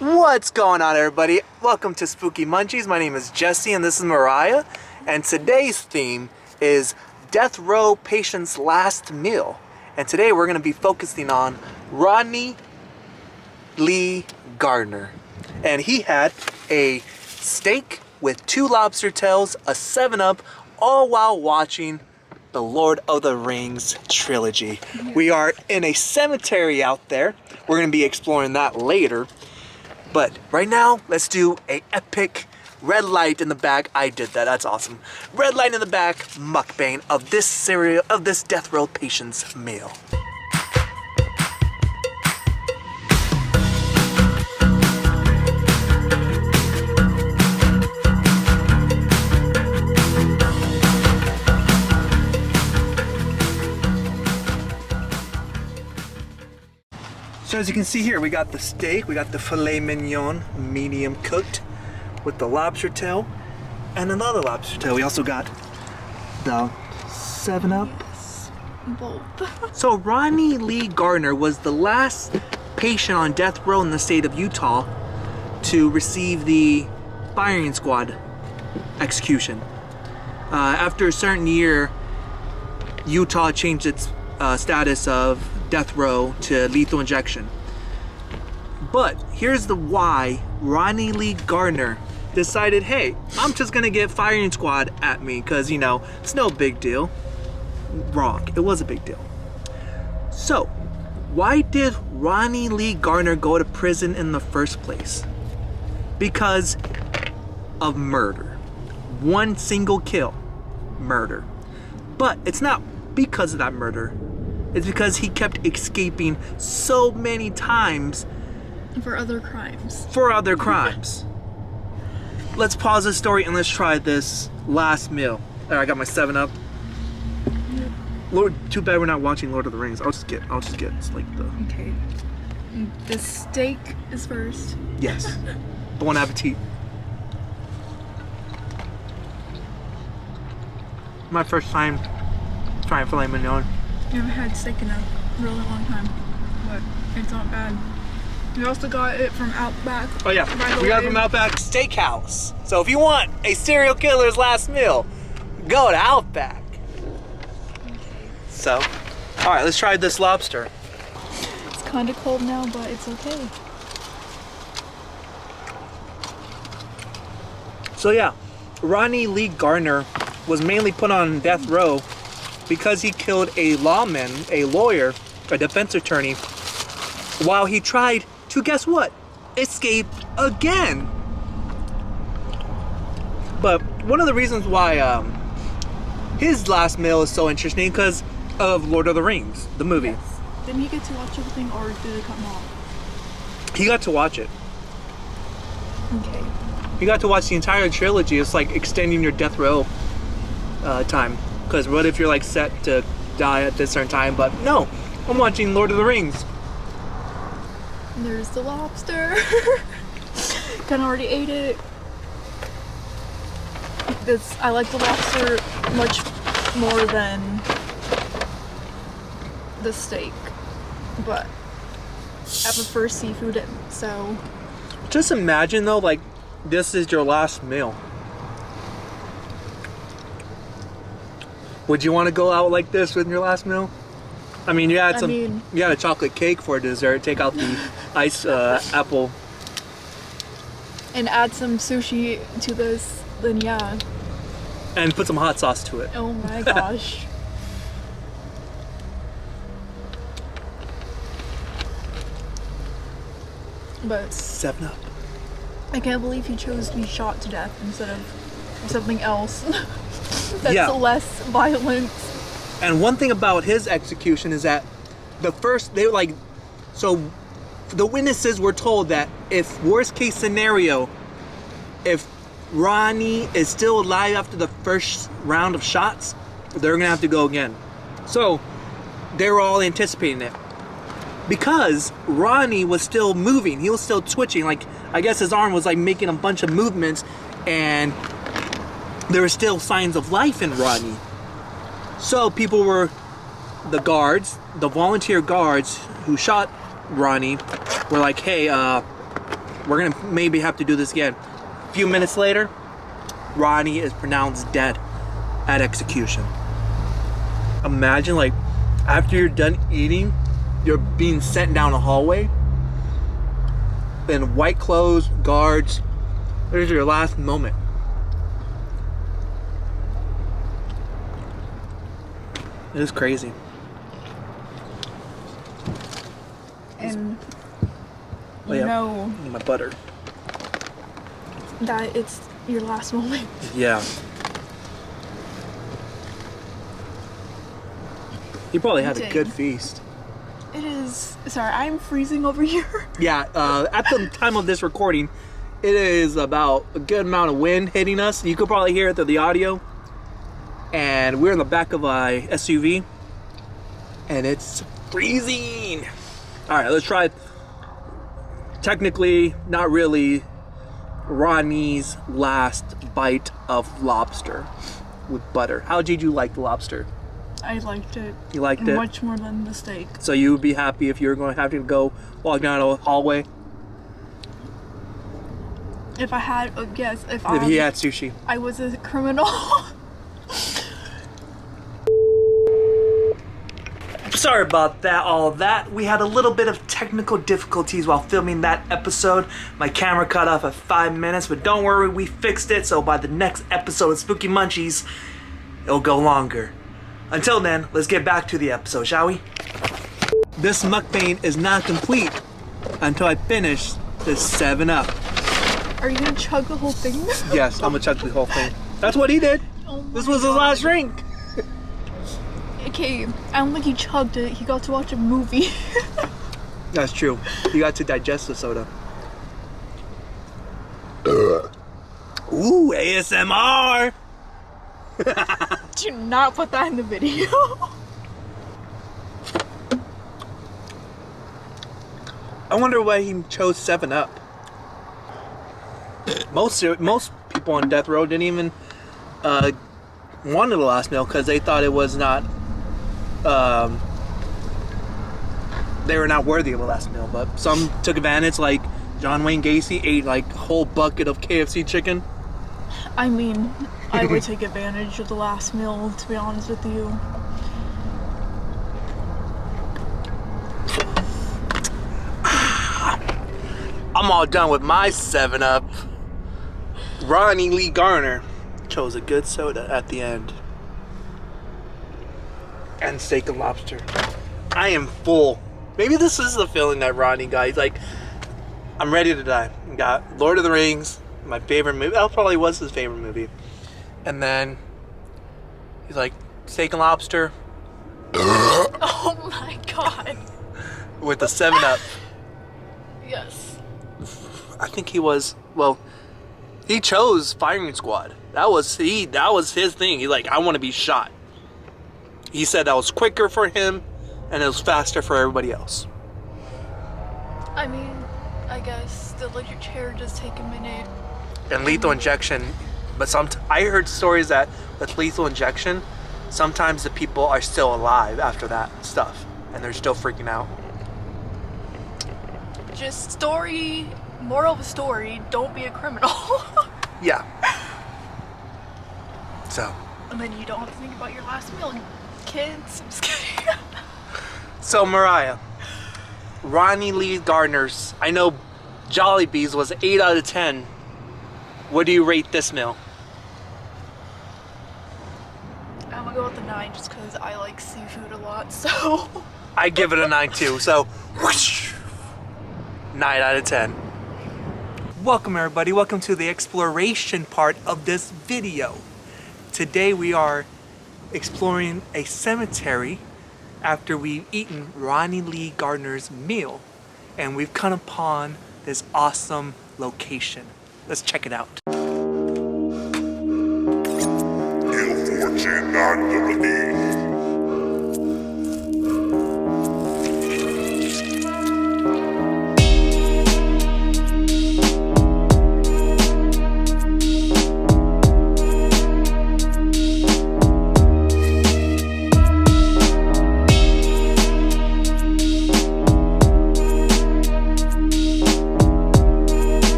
What's going on, everybody? Welcome to Spooky Munchies. My name is Jesse and this is Mariah. And today's theme is Death Row Patient's Last Meal. And today we're going to be focusing on Ronnie Lee Gardner. And he had a steak with 2 lobster tails, a 7-Up, all while watching the Lord of the Rings trilogy. We are in a cemetery out there. We're going to be exploring that later. But right now, let's do a epic red light in the back. I did that. That's awesome. Red light in the back mukbang of this death row patient's meal. So as you can see here, we got the steak, we got the filet mignon, medium cooked, with the lobster tail, and another lobster tail. We also got the 7-Up. Yes, both. So Ronnie Lee Gardner was the last patient on death row in the state of Utah to receive the firing squad execution. After a certain year, Utah changed its status of death row to lethal injection. But here's the why Ronnie Lee Gardner decided, hey, I'm just gonna get firing squad at me because, you know, it's no big deal. Wrong. It was a big deal. So why did Ronnie Lee Gardner go to prison in the first place? Because of murder. One single kill. Murder. But it's not because of that murder. It's because he kept escaping so many times. For other crimes. For other crimes. Let's pause the story and let's try this last meal. There, I got my 7-Up. Lord, too bad we're not watching Lord of the Rings. I'll just get like the... Okay. The steak is first. Yes. Bon appetit. My first time trying filet mignon. I haven't had steak in a really long time, but it's not bad. We also got it from Outback. Oh yeah, we got it from Outback Steakhouse. So if you want a serial killer's last meal, go to Outback. Okay. So, all right, let's try this lobster. It's kind of cold now, but it's okay. So yeah, Ronnie Lee Gardner was mainly put on death row because he killed a lawman, a lawyer, a defense attorney, while he tried to, guess what? Escape again. But one of the reasons why his last meal is so interesting because of Lord of the Rings, the movie. Yes. Didn't he get to watch everything, or did it cut him off? He got to watch it. Okay. You got to watch the entire trilogy. It's like extending your death row time. Because what if you're like set to die at this certain time? But no, I'm watching Lord of the Rings. There's the lobster. Kinda already ate it. I like the lobster much more than the steak, but I prefer seafood, so. Just imagine though, like this is your last meal. Would you want to go out like this with your last meal? I mean, you had you had a chocolate cake for dessert. Take out the ice apple. And add some sushi to this, then yeah. And put some hot sauce to it. Oh my gosh. But 7-Up. I can't believe he chose to be shot to death instead of something else. That's less violent. And one thing about his execution is that the witnesses were told that if worst case scenario, if Ronnie is still alive after the first round of shots, they're gonna have to go again. So they were all anticipating it. Because Ronnie was still moving, he was still twitching, like I guess his arm was like making a bunch of movements and there were still signs of life in Ronnie. So people were, the guards, the volunteer guards who shot Ronnie were like, hey, We're gonna maybe have to do this again. A few minutes later, Ronnie is pronounced dead at execution. Imagine, like, after you're done eating, you're being sent down a hallway in white clothes, guards. There's your last moment. It is crazy. And Oh, you yeah. know My butter. that it's your last moment. Yeah. He probably had a Dang. good feast. It is. Sorry, I'm freezing over here. Yeah, at the time of this recording, it is about a good amount of wind hitting us. You could probably hear it through the audio. And we're in the back of a SUV. And it's freezing. All right, let's try. Technically, not really, Ronnie's last bite of lobster with butter. How did you like the lobster? I liked it. You liked it? Much more than the steak. So you would be happy if you were going to have to go walk down a hallway? If I had, yes, if If he had sushi. I was a criminal. Sorry about that, all that. We had a little bit of technical difficulties while filming that episode. My camera cut off at 5 minutes, but don't worry, we fixed it. So by the next episode of Spooky Munchies, it'll go longer. Until then, let's get back to the episode, shall we? This mukbang is not complete until I finish this 7-Up. Are you gonna chug the whole thing? Yes, I'm gonna chug the whole thing. That's what he did. Oh This my was his God. last drink. Okay, I don't think he chugged it. He got to watch a movie. That's true. You got to digest the soda. Ooh, ASMR. Do not put that in the video. I wonder why he chose 7-Up. Most people on death row didn't even wanted the last meal because they thought it was not. They were not worthy of a last meal, but some took advantage. Like John Wayne Gacy ate like a whole bucket of KFC chicken. I mean, I would take advantage of the last meal, to be honest with you. I'm all done with my 7-Up. Ronnie Lee Garner chose a good soda at the end. And steak and lobster. I am full. Maybe this is the feeling that Ronnie got. He's like, I'm ready to die. Got Lord of the Rings, my favorite movie. That probably was his favorite movie. And then he's like, steak and lobster Oh my god. with the 7-Up. Yes. I think he was, well, he chose firing squad. That was his thing. He's like, I want to be shot. He said that was quicker for him and it was faster for everybody else. I mean, I guess the electric chair does take a minute. And lethal injection, but I heard stories that with lethal injection, sometimes the people are still alive after that stuff and they're still freaking out. Just moral of the story, don't be a criminal. Yeah. So. And then you don't have to think about your last meal, kids. I'm just kidding. So Mariah, Ronnie Lee Gardners. I know Jollibee's was 8 out of 10. What do you rate this meal? I'm gonna go with the 9 just because I like seafood a lot, so. I give it a 9 too, so whoosh, 9 out of 10. Welcome everybody, welcome to the exploration part of this video. Today we are exploring a cemetery after we've eaten Ronnie Lee Gardner's meal. And we've come upon this awesome location. Let's check it out. Il fortunato di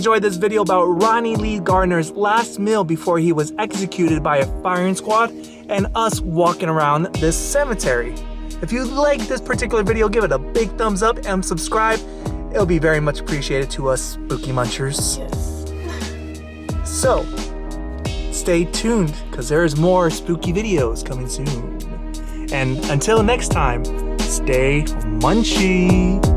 enjoyed this video about Ronnie Lee Gardner's last meal before he was executed by a firing squad and us walking around this cemetery. If you like this particular video, give it a big thumbs up and subscribe. It'll be very much appreciated to us spooky munchers. Yes. So, stay tuned because there's more spooky videos coming soon. And until next time, stay munchy.